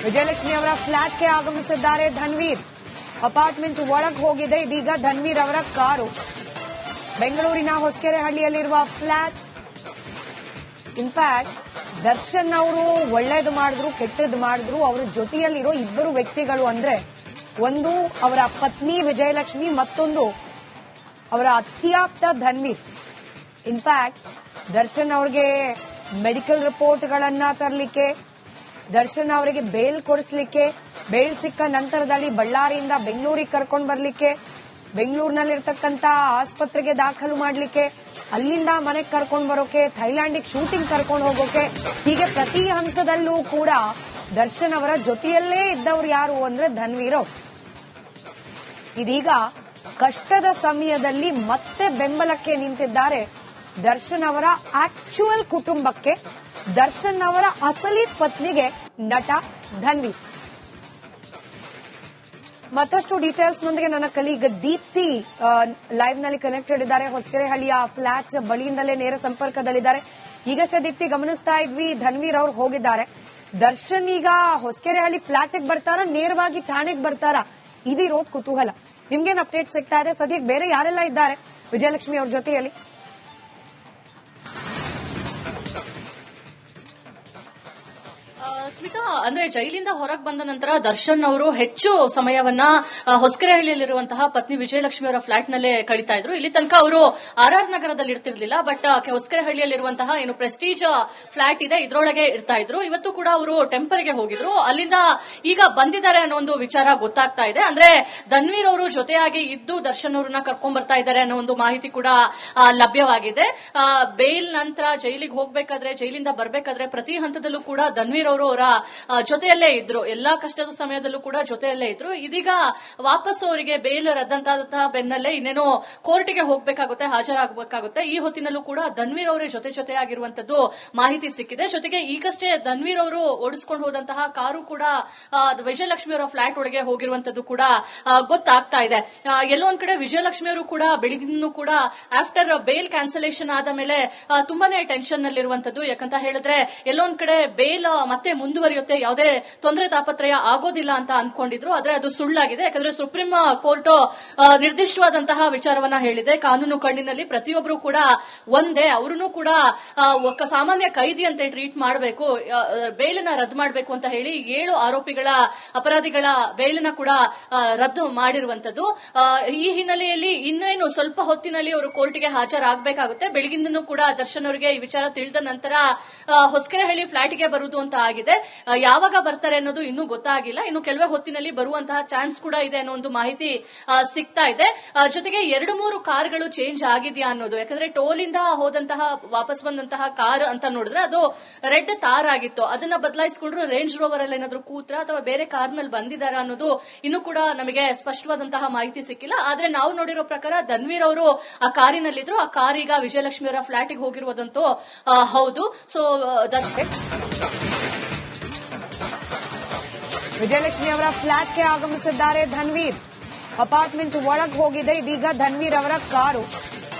ವಿಜಯಲಕ್ಷ್ಮಿ ಅವರ ಫ್ಲಾಟ್ಗೆ ಆಗಮಿಸಿದ್ದಾರೆ ಧನ್ವೀರ್. ಅಪಾರ್ಟ್ಮೆಂಟ್ ಒಳಗೆ ಹೋಗಿದೆ ಇದೀಗ ಧನ್ವೀರ್ ಅವರ ಕಾರು. ಬೆಂಗಳೂರಿನ ಹೊಸಕೆರೆಹಳ್ಳಿಯಲ್ಲಿರುವ ಫ್ಲಾಟ್. ಇನ್ಫ್ಯಾಕ್ಟ್ ದರ್ಶನ್ ಅವರು ಒಳ್ಳೇದು ಮಾಡಿದ್ರು ಕೆಟ್ಟದ್ದು ಮಾಡಿದ್ರು ಅವರ ಜೊತೆಯಲ್ಲಿರೋ ಇಬ್ಬರು ವ್ಯಕ್ತಿಗಳು ಅಂದ್ರೆ ಒಂದು ಅವರ ಪತ್ನಿ ವಿಜಯಲಕ್ಷ್ಮಿ, ಮತ್ತೊಂದು ಅವರ ಅತ್ಯಾಪ್ತ ಧನ್ವೀರ್. ಇನ್ಫ್ಯಾಕ್ಟ್ ದರ್ಶನ್ ಅವರಿಗೆ ಮೆಡಿಕಲ್ ರಿಪೋರ್ಟ್ಗಳನ್ನ ತರಲಿಕ್ಕೆ, ದರ್ಶನ್ ಅವರಿಗೆ ಬೇಲ್ ಕೊಡಿಸ್ಲಿಕ್ಕೆ, ಬೇಲ್ ಸಿಕ್ಕ ನಂತರದಲ್ಲಿ ಬಳ್ಳಾರಿಯಿಂದ ಬೆಂಗಳೂರಿಗೆ ಕರ್ಕೊಂಡು ಬರ್ಲಿಕ್ಕೆ, ಬೆಂಗಳೂರಿನಲ್ಲಿರ್ತಕ್ಕಂಥ ಆಸ್ಪತ್ರೆಗೆ ದಾಖಲು ಮಾಡಲಿಕ್ಕೆ, ಅಲ್ಲಿಂದ ಮನೆಗೆ ಕರ್ಕೊಂಡು ಬರೋಕೆ, ಥೈಲ್ಯಾಂಡಿಗೆ ಶೂಟಿಂಗ್ ಕರ್ಕೊಂಡು ಹೋಗೋಕೆ, ಹೀಗೆ ಪ್ರತಿ ಹಂತದಲ್ಲೂ ಕೂಡ ದರ್ಶನ್ ಅವರ ಜೊತೆಯಲ್ಲೇ ಇದ್ದವರು ಯಾರು ಅಂದ್ರೆ ಧನ್ವೀರ್ ಅವರು. ಇದೀಗ ಕಷ್ಟದ ಸಮಯದಲ್ಲಿ ಮತ್ತೆ ಬೆಂಬಲಕ್ಕೆ ನಿಂತಿದ್ದಾರೆ ದರ್ಶನ್ ಅವರ ಆಕ್ಚುಯಲ್ ಕುಟುಂಬಕ್ಕೆ, ದರ್ಶನ್ ಅವರ ಅಸಲಿ ಪತ್ನಿಗೆ ನಟ ಧನ್ವೀರ್. ಮತ್ತಷ್ಟು ಡೀಟೇಲ್ಸ್ ನೊಂದಿಗೆ ನನ್ನ ಕಲೀಗ್ ದೀಪ್ತಿ ಲೈವ್ ನಲ್ಲಿ ಕನೆಕ್ಟೆಡ್ ಇದ್ದಾರೆ. ಹೊಸಕೆರೆಹಳ್ಳಿಯ ಫ್ಲಾಟ್ ಬಳಿಯಿಂದಲೇ ನೇರ ಸಂಪರ್ಕದಲ್ಲಿದ್ದಾರೆ. ಈಗಷ್ಟೇ ದೀಪ್ತಿ ಗಮನಿಸ್ತಾ ಇದ್ವಿ, ಧನ್ವೀರ್ ಅವರು ಹೋಗಿದ್ದಾರೆ. ದರ್ಶನ್ ಈಗ ಹೊಸಕೆರೆಹಳ್ಳಿ ಫ್ಲಾಟ್ಗೆ ಬರ್ತಾರಾ, ನೇರವಾಗಿ ಠಾಣೆಗೆ ಬರ್ತಾರಾ? ಇದಿರೋದು ಕುತೂಹಲ. ನಿಮ್ಗೇನು ಅಪ್ಡೇಟ್ ಸಿಗ್ತಾ ಇದೆ? ಸದ್ಯಕ್ಕೆ ಬೇರೆ ಯಾರೆಲ್ಲ ಇದ್ದಾರೆ ವಿಜಯಲಕ್ಷ್ಮಿ ಅವ್ರ ಜೊತೆಯಲ್ಲಿ? ಸ್ಮಿತಾ, ಅಂದ್ರೆ ಜೈಲಿಂದ ಹೊರಗೆ ಬಂದ ನಂತರ ದರ್ಶನ್ ಅವರು ಹೆಚ್ಚು ಸಮಯವನ್ನ ಹೊಸಕೆರೆಹಳ್ಳಿಯಲ್ಲಿರುವಂತಹ ಪತ್ನಿ ವಿಜಯಲಕ್ಷ್ಮಿ ಅವರ ಫ್ಲಾಟ್ ನಲ್ಲೇ ಕಳೀತಾ ಇದ್ರು. ಇಲ್ಲಿ ತನಕ ಅವರು ಆರ್ ನಗರದಲ್ಲಿ ಇರ್ತಿರ್ಲಿಲ್ಲ, ಬಟ್ ಹೊಸಕೆರೆಹಳ್ಳಿಯಲ್ಲಿರುವಂತಹ ಏನು ಪ್ರೆಸ್ಟೀಜ್ ಫ್ಲಾಟ್ ಇದೆ ಇದರೊಳಗೆ ಇರ್ತಾ ಇದ್ರು. ಇವತ್ತು ಕೂಡ ಅವರು ಟೆಂಪಲ್ಗೆ ಹೋಗಿದ್ರು, ಅಲ್ಲಿಂದ ಈಗ ಬಂದಿದ್ದಾರೆ ಅನ್ನೋ ಒಂದು ವಿಚಾರ ಗೊತ್ತಾಗ್ತಾ ಇದೆ. ಅಂದ್ರೆ ಧನ್ವೀರ್ ಅವರು ಜೊತೆಯಾಗಿ ಇದ್ದು ದರ್ಶನ್ ಅವರನ್ನ ಕರ್ಕೊಂಡ್ ಬರ್ತಾ ಇದ್ದಾರೆ ಅನ್ನೋ ಒಂದು ಮಾಹಿತಿ ಕೂಡ ಲಭ್ಯವಾಗಿದೆ. ಬೇಲ್ ನಂತರ ಜೈಲಿಗೆ ಹೋಗ್ಬೇಕಾದ್ರೆ, ಜೈಲಿಂದ ಬರ್ಬೇಕಾದ್ರೆ ಪ್ರತಿ ಹಂತದಲ್ಲೂ ಕೂಡ ಧನ್ವೀರ್ ಅವರು ಅವರ ಜೊತೆಯಲ್ಲೇ ಇದ್ರು, ಎಲ್ಲಾ ಕಷ್ಟದ ಸಮಯದಲ್ಲೂ ಕೂಡ ಜೊತೆಯಲ್ಲೇ ಇದ್ರು. ಇದೀಗ ವಾಪಸ್ ಅವರಿಗೆ ಬೇಲ್ ರದ್ದಂತಾದಂತಹ ಬೆನ್ನಲ್ಲೇ ಇನ್ನೇನೋ ಕೋರ್ಟ್ಗೆ ಹೋಗಬೇಕಾಗುತ್ತೆ, ಹಾಜರಾಗಬೇಕಾಗುತ್ತೆ. ಈ ಹೊತ್ತಿನಲ್ಲೂ ಕೂಡ ಧನ್ವೀರ್ ಅವರೇ ಜೊತೆಯಾಗಿರುವಂತದ್ದು ಮಾಹಿತಿ ಸಿಕ್ಕಿದೆ. ಜೊತೆಗೆ ಈಗಷ್ಟೇ ಧನ್ವೀರ್ ಅವರು ಓಡಿಸಿಕೊಂಡು ಹೋದಂತಹ ಕಾರು ಕೂಡ ವಿಜಯಲಕ್ಷ್ಮಿ ಅವರ ಫ್ಲಾಟ್ ಒಳಗೆ ಹೋಗಿರುವಂತದ್ದು ಕೂಡ ಗೊತ್ತಾಗ್ತಾ ಇದೆ. ಎಲ್ಲೋ ಒಂದ್ ಕಡೆ ವಿಜಯಲಕ್ಷ್ಮಿ ಅವರು ಕೂಡ ಬೆಳಗಿನ ಕೂಡ ಆಫ್ಟರ್ ಬೇಲ್ ಕ್ಯಾನ್ಸಲೇಷನ್ ಆದ ಮೇಲೆ ತುಂಬಾನೇ ಟೆನ್ಷನ್ ನಲ್ಲಿರುವಂತದ್ದು. ಯಾಕಂತ ಹೇಳಿದ್ರೆ ಎಲ್ಲೊಂದ್ ಕಡೆ ಬೇಲ್ ಮತ್ತೆ ಮುಂದುವರಿಯುತ್ತೆ, ಯಾವುದೇ ತೊಂದರೆ ತಾಪತ್ರಯ ಆಗೋದಿಲ್ಲ ಅಂತ ಅನ್ಕೊಂಡಿದ್ರು. ಆದ್ರೆ ಅದು ಸುಳ್ಳಾಗಿದೆ. ಯಾಕಂದ್ರೆ ಸುಪ್ರೀಂ ಕೋರ್ಟ್ ನಿರ್ದಿಷ್ಟವಾದಂತಹ ವಿಚಾರವನ್ನ ಹೇಳಿದೆ. ಕಾನೂನು ಕಣ್ಣಿನಲ್ಲಿ ಪ್ರತಿಯೊಬ್ಬರು ಕೂಡ ಒಂದೇ, ಅವರನ್ನು ಕೂಡ ಸಾಮಾನ್ಯ ಕೈದಿ ಅಂತ ಟ್ರೀಟ್ ಮಾಡಬೇಕು, ಬೇಲನ್ನ ರದ್ದು ಮಾಡಬೇಕು ಅಂತ ಹೇಳಿ 7 ಆರೋಪಿಗಳ ಅಪರಾಧಿಗಳ ಬೇಲನ್ನ ಕೂಡ ರದ್ದು ಮಾಡಿರುವಂತದ್ದು. ಈ ಹಿನ್ನೆಲೆಯಲ್ಲಿ ಇನ್ನೇನು ಸ್ವಲ್ಪ ಹೊತ್ತಿನಲ್ಲಿ ಅವರು ಕೋರ್ಟ್ಗೆ ಹಾಜರಾಗಬೇಕಾಗುತ್ತೆ. ಬೆಳಗಿಂದನೂ ಕೂಡ ದರ್ಶನ್ ಅವರಿಗೆ ಈ ವಿಚಾರ ತಿಳಿದ ನಂತರ ಹೊಸಕೆರೆಹಳ್ಳಿ ಫ್ಲಾಟ್ಗೆ ಬರುವುದು ಅಂತ ಆಗಿದೆ. ಯಾವಾಗ ಬರ್ತಾರೆ ಅನ್ನೋದು ಇನ್ನೂ ಗೊತ್ತಾಗಿಲ್ಲ. ಇನ್ನು ಕೆಲವೇ ಹೊತ್ತಿನಲ್ಲಿ ಬರುವಂತಹ ಚಾನ್ಸ್ ಕೂಡ ಇದೆ ಅನ್ನೋ ಒಂದು ಮಾಹಿತಿ ಸಿಗ್ತಾ ಇದೆ. ಜೊತೆಗೆ 2-3 ಕಾರ್ಗಳು ಚೇಂಜ್ ಆಗಿದೆಯಾ ಅನ್ನೋದು, ಯಾಕಂದ್ರೆ ಟೋಲಿಂದ ಹೋದಂತಹ ವಾಪಸ್ ಬಂದಂತಹ ಕಾರ್ ಅಂತ ನೋಡಿದ್ರೆ ಅದು ರೆಡ್ ತಾರ್ ಆಗಿತ್ತು. ಅದನ್ನ ಬದಲಾಯಿಸಿಕೊಂಡ್ರು ರೇಂಜ್ ರೋವರ್ ಅಲ್ಲಿ ಏನಾದ್ರು ಕೂತ್ರ ಅಥವಾ ಬೇರೆ ಕಾರ್ ನಲ್ಲಿ ಬಂದಿದ್ದಾರ ಅನ್ನೋದು ಇನ್ನೂ ಕೂಡ ನಮಗೆ ಸ್ಪಷ್ಟವಾದಂತಹ ಮಾಹಿತಿ ಸಿಕ್ಕಿಲ್ಲ. ಆದ್ರೆ ನಾವು ನೋಡಿರೋ ಪ್ರಕಾರ ಧನ್ವೀರ್ ಅವರು ಆ ಕಾರಿನಲ್ಲಿದ್ರು. ಆ ಕಾರ್ ಈಗ ವಿಜಯಲಕ್ಷ್ಮಿ ಅವರ ಫ್ಲಾಟ್ಗೆ ಹೋಗಿರುವುದಂತೂ ಹೌದು. ಸೊ ವಿಜಯಲಕ್ಷ್ಮಿ ಅವರ ಫ್ಲಾಟ್ಗೆ ಆಗಮಿಸಿದ್ದಾರೆ ಧನ್ವೀರ್. ಅಪಾರ್ಟ್ಮೆಂಟ್ ಒಳಗೆ ಹೋಗಿದೆ ಇದೀಗ ಧನ್ವೀರ್ ಅವರ ಕಾರು.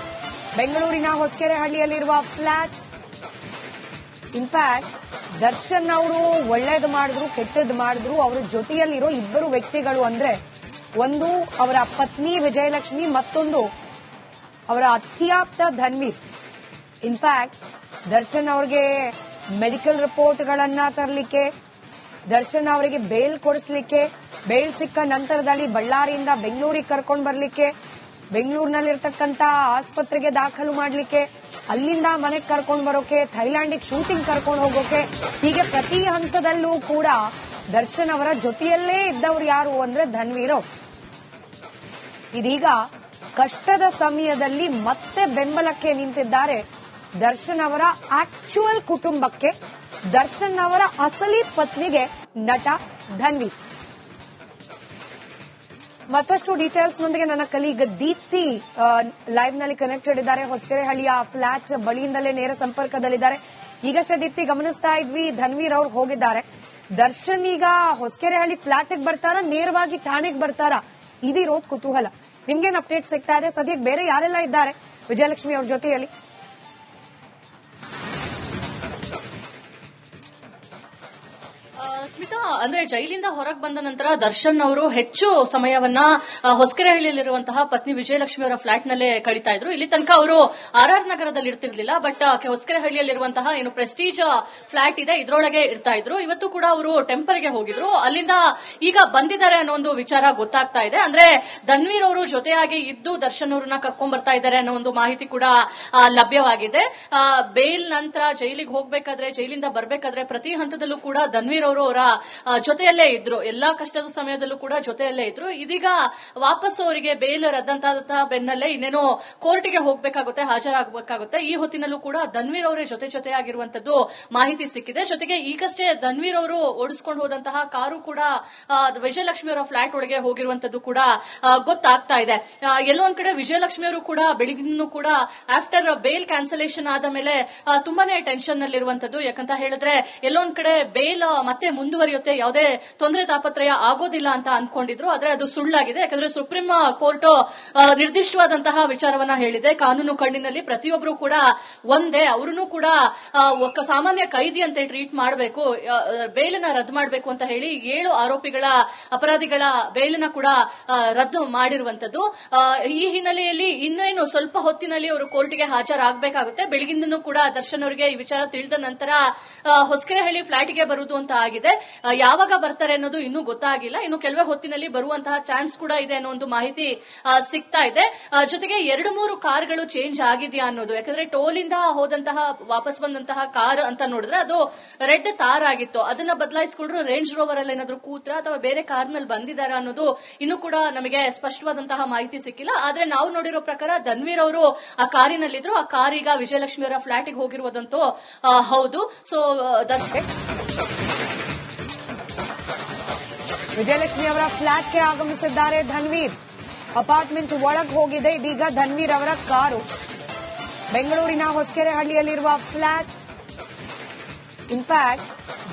ಬೆಂಗಳೂರಿನ ಹೊಸಕೆರೆಹಳ್ಳಿಯಲ್ಲಿರುವ ಫ್ಲಾಟ್. ಇನ್ಫ್ಯಾಕ್ಟ್ ದರ್ಶನ್ ಅವರು ಒಳ್ಳೇದು ಮಾಡಿದ್ರು ಕೆಟ್ಟದ್ದು ಮಾಡಿದ್ರು ಅವರ ಜೊತೆಯಲ್ಲಿರೋ ಇಬ್ಬರು ವ್ಯಕ್ತಿಗಳು ಅಂದ್ರೆ ಒಂದು ಅವರ ಪತ್ನಿ ವಿಜಯಲಕ್ಷ್ಮಿ, ಮತ್ತೊಂದು ಅವರ ಅತ್ಯಾಪ್ತ ಧನ್ವೀರ್. ಇನ್ಫ್ಯಾಕ್ಟ್ ದರ್ಶನ್ ಅವರಿಗೆ ಮೆಡಿಕಲ್ ರಿಪೋರ್ಟ್ಗಳನ್ನ ತರಲಿಕ್ಕೆ, ದರ್ಶನ್ ಅವರಿಗೆ ಬೇಲ್ ಕೊಡಿಸ್ಲಿಕ್ಕೆ, ಬೇಲ್ ಸಿಕ್ಕ ನಂತರದಲ್ಲಿ ಬಳ್ಳಾರಿಯಿಂದ ಬೆಂಗಳೂರಿಗೆ ಕರ್ಕೊಂಡು ಬರ್ಲಿಕ್ಕೆ, ಬೆಂಗಳೂರಿನಲ್ಲಿರ್ತಕ್ಕಂಥ ಆಸ್ಪತ್ರೆಗೆ ದಾಖಲು ಮಾಡಲಿಕ್ಕೆ, ಅಲ್ಲಿಂದ ಮನೆಗೆ ಕರ್ಕೊಂಡು ಬರೋಕೆ, ಥೈಲ್ಯಾಂಡಿಗೆ ಶೂಟಿಂಗ್ ಕರ್ಕೊಂಡು ಹೋಗೋಕೆ, ಹೀಗೆ ಪ್ರತಿ ಹಂತದಲ್ಲೂ ಕೂಡ ದರ್ಶನ್ ಅವರ ಜೊತೆಯಲ್ಲೇ ಇದ್ದವರು ಯಾರು ಅಂದ್ರೆ ಧನ್ವೀರ್ ಅವರು. ಇದೀಗ ಕಷ್ಟದ ಸಮಯದಲ್ಲಿ ಮತ್ತೆ ಬೆಂಬಲಕ್ಕೆ ನಿಂತಿದ್ದಾರೆ ದರ್ಶನ್ ಅವರ ಆಕ್ಚುಯಲ್ ಕುಟುಂಬಕ್ಕೆ, ದರ್ಶನ್ ಅವರ ಅಸಲಿ ಪತ್ನಿಗೆ ನಟ ಧನ್ವೀರ್. ಮತ್ತಷ್ಟು ಡೀಟೇಲ್ಸ್ ನೊಂದಿಗೆ ನನ್ನ ಕಲೀಗ್ ದೀಪ್ತಿ ಲೈವ್ ನಲ್ಲಿ ಕನೆಕ್ಟೆಡ್ ಇದ್ದಾರೆ. ಹೊಸಕೆರೆಹಳ್ಳಿಯ ಫ್ಲಾಟ್ ಬಳಿಯಿಂದಲೇ ನೇರ ಸಂಪರ್ಕದಲ್ಲಿದ್ದಾರೆ. ಈಗಷ್ಟೇ ದೀಪ್ತಿ ಗಮನಿಸ್ತಾ ಇದ್ವಿ, ಧನ್ವೀರ್ ಅವರು ಹೋಗಿದ್ದಾರೆ. ದರ್ಶನ್ ಈಗ ಹೊಸಕೆರೆಹಳ್ಳಿ ಫ್ಲಾಟ್ಗೆ ಬರ್ತಾರಾ, ನೇರವಾಗಿ ಠಾಣೆಗೆ ಬರ್ತಾರಾ? ಇದಿರೋದು ಕುತೂಹಲ. ನಿಮ್ಗೇನು ಅಪ್ಡೇಟ್ ಸಿಗ್ತಾ ಇದೆ? ಸದ್ಯಕ್ಕೆ ಬೇರೆ ಯಾರೆಲ್ಲ ಇದ್ದಾರೆ ವಿಜಯಲಕ್ಷ್ಮಿ ಅವ್ರ ಜೊತೆಯಲ್ಲಿ? ಸ್ಮಿತಾ, ಅಂದ್ರೆ ಜೈಲಿಂದ ಹೊರಗೆ ಬಂದ ನಂತರ ದರ್ಶನ್ ಅವರು ಹೆಚ್ಚು ಸಮಯವನ್ನ ಹೊಸಕೆರೆಹಳ್ಳಿಯಲ್ಲಿರುವಂತಹ ಪತ್ನಿ ವಿಜಯಲಕ್ಷ್ಮಿ ಅವರ ಫ್ಲಾಟ್ ನಲ್ಲೇ ಕಳೀತಾ ಇದ್ರು. ಇಲ್ಲಿ ತನಕ ಅವರು ಆರ್ ನಗರದಲ್ಲಿ ಇರ್ತಿರ್ಲಿಲ್ಲ, ಬಟ್ ಹೊಸಕೆರೆಹಳ್ಳಿಯಲ್ಲಿರುವಂತಹ ಏನು ಪ್ರೆಸ್ಟೀಜ್ ಫ್ಲಾಟ್ ಇದೆ ಇದರೊಳಗೆ ಇರ್ತಾ ಇದ್ರು. ಇವತ್ತು ಕೂಡ ಅವರು ಟೆಂಪಲ್ ಗೆ ಹೋಗಿದ್ರು. ಅಲ್ಲಿಂದ ಈಗ ಬಂದಿದ್ದಾರೆ ಅನ್ನೋ ಒಂದು ವಿಚಾರ ಗೊತ್ತಾಗ್ತಾ ಇದೆ. ಅಂದ್ರೆ ಧನ್ವೀರ್ ಅವರು ಜೊತೆಯಾಗಿ ಇದ್ದು ದರ್ಶನ್ ಅವರನ್ನ ಕರ್ಕೊಂಡ್ ಬರ್ತಾ ಇದ್ದಾರೆ ಅನ್ನೋ ಒಂದು ಮಾಹಿತಿ ಕೂಡ ಲಭ್ಯವಾಗಿದೆ. ಬೇಲ್ ನಂತರ ಜೈಲಿಗೆ ಹೋಗ್ಬೇಕಾದ್ರೆ, ಜೈಲಿಂದ ಬರ್ಬೇಕಾದ್ರೆ ಪ್ರತಿ ಹಂತದಲ್ಲೂ ಕೂಡ ಧನ್ವೀರ್ ಅವರು ಅವರ ಜೊತೆಯಲ್ಲೇ ಇದ್ರು. ಎಲ್ಲಾ ಕಷ್ಟದ ಸಮಯದಲ್ಲೂ ಕೂಡ ಜೊತೆಯಲ್ಲೇ ಇದ್ರು. ಇದೀಗ ವಾಪಸ್ ಅವರಿಗೆ ಬೇಲ್ ರದ್ದಂತಾದ ಬೆನ್ನಲ್ಲೇ ಇನ್ನೇನೋ ಕೋರ್ಟ್ಗೆ ಹೋಗ್ಬೇಕಾಗುತ್ತೆ, ಹಾಜರಾಗಬೇಕಾಗುತ್ತೆ. ಈ ಹೊತ್ತಿನಲ್ಲೂ ಕೂಡ ಧನ್ವೀರ್ ಅವರೇ ಜೊತೆಯಾಗಿರುವಂತದ್ದು ಮಾಹಿತಿ ಸಿಕ್ಕಿದೆ. ಜೊತೆಗೆ ಈಗಷ್ಟೇ ಧನ್ವೀರ್ ಅವರು ಓಡಿಸ್ಕೊಂಡು ಹೋದಂತಹ ಕಾರು ಕೂಡ ವಿಜಯಲಕ್ಷ್ಮಿ ಅವರ ಫ್ಲಾಟ್ ಒಳಗೆ ಹೋಗಿರುವಂತದ್ದು ಕೂಡ ಗೊತ್ತಾಗ್ತಾ ಇದೆ. ಎಲ್ಲೋ ಒಂದ್ ಕಡೆ ವಿಜಯಲಕ್ಷ್ಮಿ ಅವರು ಕೂಡ ಬೆಳಗಿನ ಕೂಡ ಆಫ್ಟರ್ ಬೇಲ್ ಕ್ಯಾನ್ಸಲೇಷನ್ ಆದ ಮೇಲೆ ತುಂಬಾನೇ ಟೆನ್ಷನ್ ನಲ್ಲಿರುವಂತದ್ದು. ಯಾಕಂತ ಹೇಳಿದ್ರೆ ಎಲ್ಲೋ ಒಂದ್ ಕಡೆ ಬೇಲ್ ಮತ್ತೆ ಮುಂದುವರಿಯುತ್ತೆ, ಯಾವುದೇ ತೊಂದರೆ ತಾಪತ್ರಯ ಆಗೋದಿಲ್ಲ ಅಂತ ಅಂದ್ಕೊಂಡಿದ್ರು. ಆದ್ರೆ ಅದು ಸುಳ್ಳಾಗಿದೆ. ಯಾಕಂದ್ರೆ ಸುಪ್ರೀಂ ಕೋರ್ಟ್ ನಿರ್ದಿಷ್ಟವಾದಂತಹ ವಿಚಾರವನ್ನ ಹೇಳಿದೆ. ಕಾನೂನು ಕಣ್ಣಿನಲ್ಲಿ ಪ್ರತಿಯೊಬ್ಬರು ಕೂಡ ಒಂದೇ, ಅವರನ್ನು ಕೂಡ ಸಾಮಾನ್ಯ ಕೈದಿಯಂತೆ ಟ್ರೀಟ್ ಮಾಡಬೇಕು, ಬೇಲನ್ನ ರದ್ದು ಮಾಡಬೇಕು ಅಂತ ಹೇಳಿ 7 ಆರೋಪಿಗಳ ಅಪರಾಧಿಗಳ ಬೇಲನ್ನ ಕೂಡ ರದ್ದು ಮಾಡಿರುವಂತದ್ದು. ಈ ಹಿನ್ನೆಲೆಯಲ್ಲಿ ಇನ್ನೇನು ಸ್ವಲ್ಪ ಹೊತ್ತಿನಲ್ಲಿ ಅವರು ಕೋರ್ಟ್ಗೆ ಹಾಜರಾಗಬೇಕಾಗುತ್ತೆ. ಬೆಳಗಿಂದನೂ ಕೂಡ ದರ್ಶನ್ ಅವರಿಗೆ ಈ ವಿಚಾರ ತಿಳಿದ ನಂತರ ಹೊಸಕೆರೆಹಳ್ಳಿ ಫ್ಲಾಟ್ಗೆ ಬರುವುದು ಅಂತ ಆಗಿದೆ. ಯಾವಾಗ ಬರ್ತಾರೆ ಅನ್ನೋದು ಇನ್ನೂ ಗೊತ್ತಾಗಿಲ್ಲ. ಇನ್ನು ಕೆಲವೇ ಹೊತ್ತಿನಲ್ಲಿ ಬರುವಂತಹ ಚಾನ್ಸ್ ಕೂಡ ಇದೆ ಅನ್ನೋ ಒಂದು ಮಾಹಿತಿ ಸಿಗ್ತಾ ಇದೆ. ಜೊತೆಗೆ 2-3 ಕಾರ್ಗಳು ಚೇಂಜ್ ಆಗಿದೆಯಾ ಅನ್ನೋದು, ಯಾಕಂದ್ರೆ ಟೋಲಿಂದ ಹೋದಂತಹ ವಾಪಸ್ ಬಂದಂತಹ ಕಾರ್ ಅಂತ ನೋಡಿದ್ರೆ ಅದು ರೆಡ್ ತಾರ್ ಆಗಿತ್ತು. ಅದನ್ನ ಬದಲಾಯಿಸಿಕೊಂಡ್ರು ರೇಂಜ್ ರೋವರ್ ಅಲ್ಲಿ ಏನಾದ್ರು ಕೂತ್ರ ಅಥವಾ ಬೇರೆ ಕಾರ್ನಲ್ಲಿ ಬಂದಿದ್ದಾರೆ ಅನ್ನೋದು ಇನ್ನೂ ಕೂಡ ನಮಗೆ ಸ್ಪಷ್ಟವಾದಂತಹ ಮಾಹಿತಿ ಸಿಕ್ಕಿಲ್ಲ. ಆದ್ರೆ ನಾವು ನೋಡಿರೋ ಪ್ರಕಾರ ಧನ್ವೀರ್ ಅವರು ಆ ಕಾರಿನಲ್ಲಿದ್ರು. ಆ ಕಾರ್ ಈಗ ವಿಜಯಲಕ್ಷ್ಮಿ ಅವರ ಫ್ಲಾಟ್ಗೆ ಹೋಗಿರುವುದಂತೂ ಹೌದು. ಸೊ ವಿಜಯಲಕ್ಷ್ಮಿ ಅವರ ಫ್ಲಾಟ್ಗೆ ಆಗಮಿಸಿದ್ದಾರೆ ಧನ್ವೀರ್. ಅಪಾರ್ಟ್ಮೆಂಟ್ ಒಳಗೆ ಹೋಗಿದೆ ಇದೀಗ ಧನ್ವೀರ್ ಅವರ ಕಾರು. ಬೆಂಗಳೂರಿನ ಹೊಸಕೆರೆಹಳ್ಳಿಯಲ್ಲಿರುವ ಫ್ಲಾಟ್. ಇನ್ಫ್ಯಾಕ್ಟ್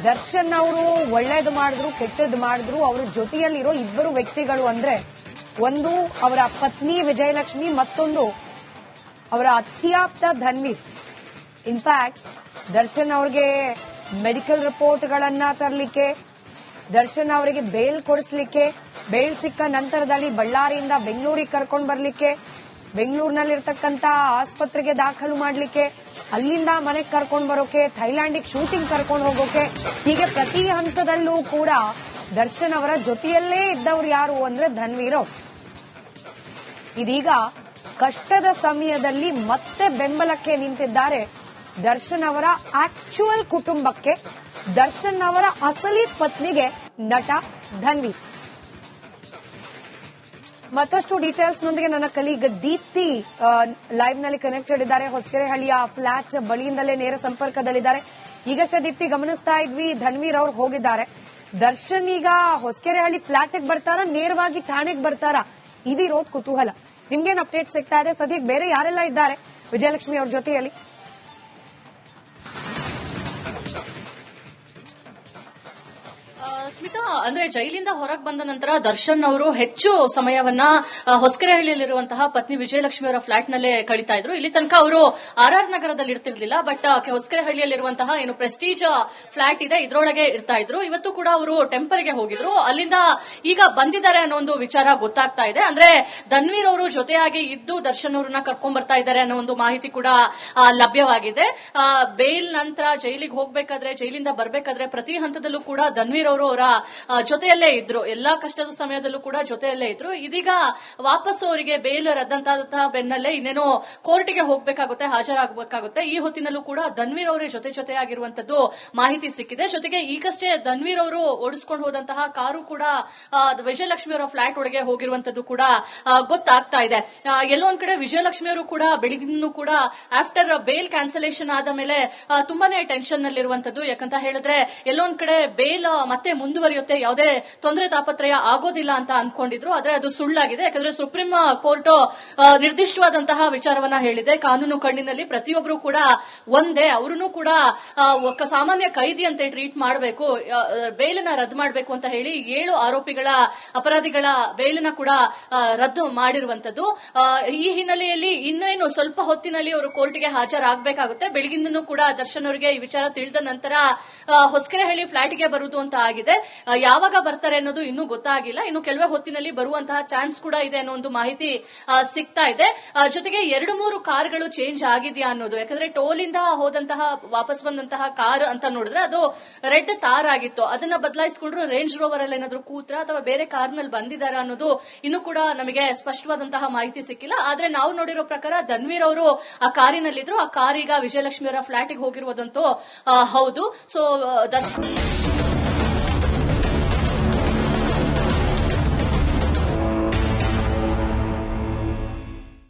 ದರ್ಶನ್ ಅವರು ಒಳ್ಳೇದು ಮಾಡಿದ್ರು, ಕೆಟ್ಟದ್ದು ಮಾಡಿದ್ರು, ಅವರ ಜೊತೆಯಲ್ಲಿರೋ ಇಬ್ಬರು ವ್ಯಕ್ತಿಗಳು ಅಂದ್ರೆ ಒಂದು ಅವರ ಪತ್ನಿ ವಿಜಯಲಕ್ಷ್ಮಿ, ಮತ್ತೊಂದು ಅವರ ಅತ್ಯಾಪ್ತ ಧನ್ವೀರ್. ಇನ್ಫ್ಯಾಕ್ಟ್ ದರ್ಶನ್ ಅವರಿಗೆ ಮೆಡಿಕಲ್ ರಿಪೋರ್ಟ್ಗಳನ್ನ ತರಲಿಕ್ಕೆ, ದರ್ಶನ್ ಅವರಿಗೆ ಬೇಲ್ ಕೊಡಿಸ್ಲಿಕ್ಕೆ, ಬೇಲ್ ಸಿಕ್ಕ ನಂತರದಲ್ಲಿ ಬಳ್ಳಾರಿಯಿಂದ ಬೆಂಗಳೂರಿಗೆ ಕರ್ಕೊಂಡು ಬರ್ಲಿಕ್ಕೆ, ಬೆಂಗಳೂರಿನಲ್ಲಿರ್ತಕ್ಕಂಥ ಆಸ್ಪತ್ರೆಗೆ ದಾಖಲು ಮಾಡಲಿಕ್ಕೆ, ಅಲ್ಲಿಂದ ಮನೆಗೆ ಕರ್ಕೊಂಡು ಬರೋಕೆ, ಥೈಲ್ಯಾಂಡಿಗೆ ಶೂಟಿಂಗ್ ಕರ್ಕೊಂಡು ಹೋಗೋಕೆ, ಹೀಗೆ ಪ್ರತಿ ಹಂತದಲ್ಲೂ ಕೂಡ ದರ್ಶನ್ ಅವರ ಜೊತೆಯಲ್ಲೇ ಇದ್ದವರು ಯಾರು ಅಂದ್ರೆ ಧನ್ವೀರ್ ಅವರು. ಇದೀಗ ಕಷ್ಟದ ಸಮಯದಲ್ಲಿ ಮತ್ತೆ ಬೆಂಬಲಕ್ಕೆ ನಿಂತಿದ್ದಾರೆ ದರ್ಶನ್ ಅವರ ಆಕ್ಚುಯಲ್ ಕುಟುಂಬಕ್ಕೆ, ದರ್ಶನ್ ಅವರ ಅಸಲಿ ಪತ್ನಿಗೆ ನಟ ಧನ್ವೀರ್. ಮತ್ತಷ್ಟು ಡೀಟೇಲ್ಸ್ ನೊಂದಿಗೆ ನನ್ನ ಕಲೀಗ್ ದೀಪ್ತಿ ಲೈವ್ ನಲ್ಲಿ ಕನೆಕ್ಟೆಡ್ ಇದ್ದಾರೆ. ಹೊಸಕೆರೆಹಳ್ಳಿಯ ಫ್ಲಾಟ್ ಬಳಿಯಿಂದಲೇ ನೇರ ಸಂಪರ್ಕದಲ್ಲಿದ್ದಾರೆ. ಈಗಷ್ಟೇ ದೀಪ್ತಿ ಗಮನಿಸ್ತಾ ಇದ್ವಿ, ಧನ್ವೀರ್ ಅವರು ಹೋಗಿದ್ದಾರೆ. ದರ್ಶನ್ ಈಗ ಹೊಸಕೆರೆಹಳ್ಳಿ ಫ್ಲಾಟ್ಗೆ ಬರ್ತಾರಾ, ನೇರವಾಗಿ ಠಾಣೆಗೆ ಬರ್ತಾರಾ? ಇದಿರೋದು ಕುತೂಹಲ. ನಿಮ್ಗೇನು ಅಪ್ಡೇಟ್ ಸಿಗ್ತಾ ಇದೆ? ಸದ್ಯಕ್ಕೆ ಬೇರೆ ಯಾರೆಲ್ಲ ಇದ್ದಾರೆ ವಿಜಯಲಕ್ಷ್ಮಿ ಅವ್ರ ಜೊತೆಯಲ್ಲಿ? ಸ್ಮಿತಾ, ಅಂದ್ರೆ ಜೈಲಿಂದ ಹೊರಗೆ ಬಂದ ನಂತರ ದರ್ಶನ್ ಅವರು ಹೆಚ್ಚು ಸಮಯವನ್ನ ಹೊಸಕೆರೆಹಳ್ಳಿಯಲ್ಲಿರುವಂತಹ ಪತ್ನಿ ವಿಜಯಲಕ್ಷ್ಮಿ ಅವರ ಫ್ಲಾಟ್ ನಲ್ಲೇ ಕಳೀತಾ ಇದ್ರು. ಇಲ್ಲಿ ತನಕ ಅವರು ಆರ್ ನಗರದಲ್ಲಿ ಇರ್ತಿರ್ಲಿಲ್ಲ, ಬಟ್ ಹೊಸಕೆರೆಹಳ್ಳಿಯಲ್ಲಿರುವಂತಹ ಏನು ಪ್ರೆಸ್ಟೀಜ್ ಫ್ಲಾಟ್ ಇದೆ ಇದರೊಳಗೆ ಇರ್ತಾ ಇದ್ರು. ಇವತ್ತು ಕೂಡ ಅವರು ಟೆಂಪಲ್ ಗೆ ಹೋಗಿದ್ರು. ಅಲ್ಲಿಂದ ಈಗ ಬಂದಿದ್ದಾರೆ ಅನ್ನೋ ಒಂದು ವಿಚಾರ ಗೊತ್ತಾಗ್ತಾ ಇದೆ. ಅಂದ್ರೆ ಧನ್ವೀರ್ ಅವರು ಜೊತೆಯಾಗಿ ಇದ್ದು ದರ್ಶನ್ ಅವರನ್ನ ಕರ್ಕೊಂಡ್ ಬರ್ತಾ ಇದ್ದಾರೆ ಅನ್ನೋ ಒಂದು ಮಾಹಿತಿ ಕೂಡ ಲಭ್ಯವಾಗಿದೆ. ಬೇಲ್ ನಂತರ ಜೈಲಿಗೆ ಹೋಗ್ಬೇಕಾದ್ರೆ, ಜೈಲಿಂದ ಬರ್ಬೇಕಾದ್ರೆ ಪ್ರತಿ ಹಂತದಲ್ಲೂ ಕೂಡ ಧನ್ವೀರ್ ಅವರು ಅವರ ಜೊತೆಯಲ್ಲೇ ಇದ್ರು. ಎಲ್ಲಾ ಕಷ್ಟದ ಸಮಯದಲ್ಲೂ ಕೂಡ ಜೊತೆಯಲ್ಲೇ ಇದ್ರು. ಇದೀಗ ವಾಪಸ್ ಅವರಿಗೆ ಬೇಲ್ ರದ್ದಂತಾದ ಬೆನ್ನಲ್ಲೇ ಇನ್ನೇನೋ ಕೋರ್ಟ್ಗೆ ಹೋಗ್ಬೇಕಾಗುತ್ತೆ, ಹಾಜರಾಗಬೇಕಾಗುತ್ತೆ. ಈ ಹೊತ್ತಿನಲ್ಲೂ ಕೂಡ ಧನ್ವೀರ್ ಅವರೇ ಜೊತೆಯಾಗಿರುವಂತದ್ದು ಮಾಹಿತಿ ಸಿಕ್ಕಿದೆ. ಜೊತೆಗೆ ಈಗಷ್ಟೇ ಧನ್ವೀರ್ ಅವರು ಓಡಿಸ್ಕೊಂಡು ಹೋದಂತಹ ಕಾರು ಕೂಡ ವಿಜಯಲಕ್ಷ್ಮಿ ಅವರ ಫ್ಲಾಟ್ ಒಳಗೆ ಹೋಗಿರುವಂತದ್ದು ಕೂಡ ಗೊತ್ತಾಗ್ತಾ ಇದೆ. ಎಲ್ಲೋ ಒಂದ್ ಕಡೆ ವಿಜಯಲಕ್ಷ್ಮಿ ಅವರು ಕೂಡ ಬೆಳಗಿನ ಕೂಡ ಆಫ್ಟರ್ ಬೇಲ್ ಕ್ಯಾನ್ಸಲೇಷನ್ ಆದ ಮೇಲೆ ತುಂಬಾನೇ ಟೆನ್ಷನ್ ನಲ್ಲಿರುವಂತದ್ದು. ಯಾಕಂತ ಹೇಳಿದ್ರೆ ಎಲ್ಲೋ ಒಂದ್ ಕಡೆ ಬೇಲ್ ಮತ್ತೆ ಮುಂದುವರಿಯುತ್ತೆ, ಯಾವುದೇ ತೊಂದರೆ ತಾಪತ್ರಯ ಆಗೋದಿಲ್ಲ ಅಂತ ಅನ್ಕೊಂಡಿದ್ರು. ಆದ್ರೆ ಅದು ಸುಳ್ಳಾಗಿದೆ. ಯಾಕಂದ್ರೆ ಸುಪ್ರೀಂ ಕೋರ್ಟ್ ನಿರ್ದಿಷ್ಟವಾದಂತಹ ವಿಚಾರವನ್ನ ಹೇಳಿದೆ. ಕಾನೂನು ಕಣ್ಣಿನಲ್ಲಿ ಪ್ರತಿಯೊಬ್ಬರು ಕೂಡ ಒಂದೇ, ಅವರನ್ನು ಕೂಡ ಸಾಮಾನ್ಯ ಕೈದಿಯಂತೆ ಟ್ರೀಟ್ ಮಾಡಬೇಕು, ಬೇಲನ್ನ ರದ್ದು ಮಾಡಬೇಕು ಅಂತ ಹೇಳಿ 7 ಅಪರಾಧಿಗಳ ಬೇಲನ್ನ ಕೂಡ ರದ್ದು ಮಾಡಿರುವಂತದ್ದು. ಈ ಹಿನ್ನೆಲೆಯಲ್ಲಿ ಇನ್ನೇನು ಸ್ವಲ್ಪ ಹೊತ್ತಿನಲ್ಲಿ ಅವರು ಕೋರ್ಟ್ಗೆ ಹಾಜರಾಗಬೇಕಾಗುತ್ತೆ. ಬೆಳಗಿಂದನೂ ಕೂಡ ದರ್ಶನ್ ಅವರಿಗೆ ಈ ವಿಚಾರ ತಿಳಿದ ನಂತರ ಹೊಸಕೆರೆಹಳ್ಳಿ ಫ್ಲಾಟ್ಗೆ ಬರುವುದು ಅಂತ ಆಗಿದೆ. ಯಾವಾಗ ಬರ್ತಾರೆ ಅನ್ನೋದು ಇನ್ನೂ ಗೊತ್ತಾಗಿಲ್ಲ. ಇನ್ನು ಕೆಲವೇ ಹೊತ್ತಿನಲ್ಲಿ ಬರುವಂತಹ ಚಾನ್ಸ್ ಕೂಡ ಇದೆ ಅನ್ನೋ ಒಂದು ಮಾಹಿತಿ ಸಿಗ್ತಾ ಇದೆ. ಜೊತೆಗೆ 2-3 ಕಾರ್ಗಳು ಚೇಂಜ್ ಆಗಿದೆಯಾ ಅನ್ನೋದು, ಯಾಕಂದ್ರೆ ಟೋಲಿಂದ ಹೋದಂತಹ ವಾಪಸ್ ಬಂದಂತಹ ಕಾರ್ ಅಂತ ನೋಡಿದ್ರೆ ಅದು ರೆಡ್ ತಾರ್ ಆಗಿತ್ತು. ಅದನ್ನ ಬದಲಾಯಿಸಿಕೊಂಡ್ರು ರೇಂಜ್ ರೋವರ್ ಅಲ್ಲಿ ಏನಾದ್ರು ಕೂತ್ರ ಅಥವಾ ಬೇರೆ ಕಾರ್ನಲ್ಲಿ ಬಂದಿದ್ದಾರೆ ಅನ್ನೋದು ಇನ್ನೂ ಕೂಡ ನಮಗೆ ಸ್ಪಷ್ಟವಾದಂತಹ ಮಾಹಿತಿ ಸಿಕ್ಕಿಲ್ಲ. ಆದ್ರೆ ನಾವು ನೋಡಿರೋ ಪ್ರಕಾರ ಧನ್ವೀರ್ ಅವರು ಆ ಕಾರಿನಲ್ಲಿದ್ರು. ಆ ಕಾರ್ ಈಗ ವಿಜಯಲಕ್ಷ್ಮಿ ಅವರ ಫ್ಲಾಟ್ಗೆ ಹೋಗಿರುವುದಂತೂ ಹೌದು. ಸೊ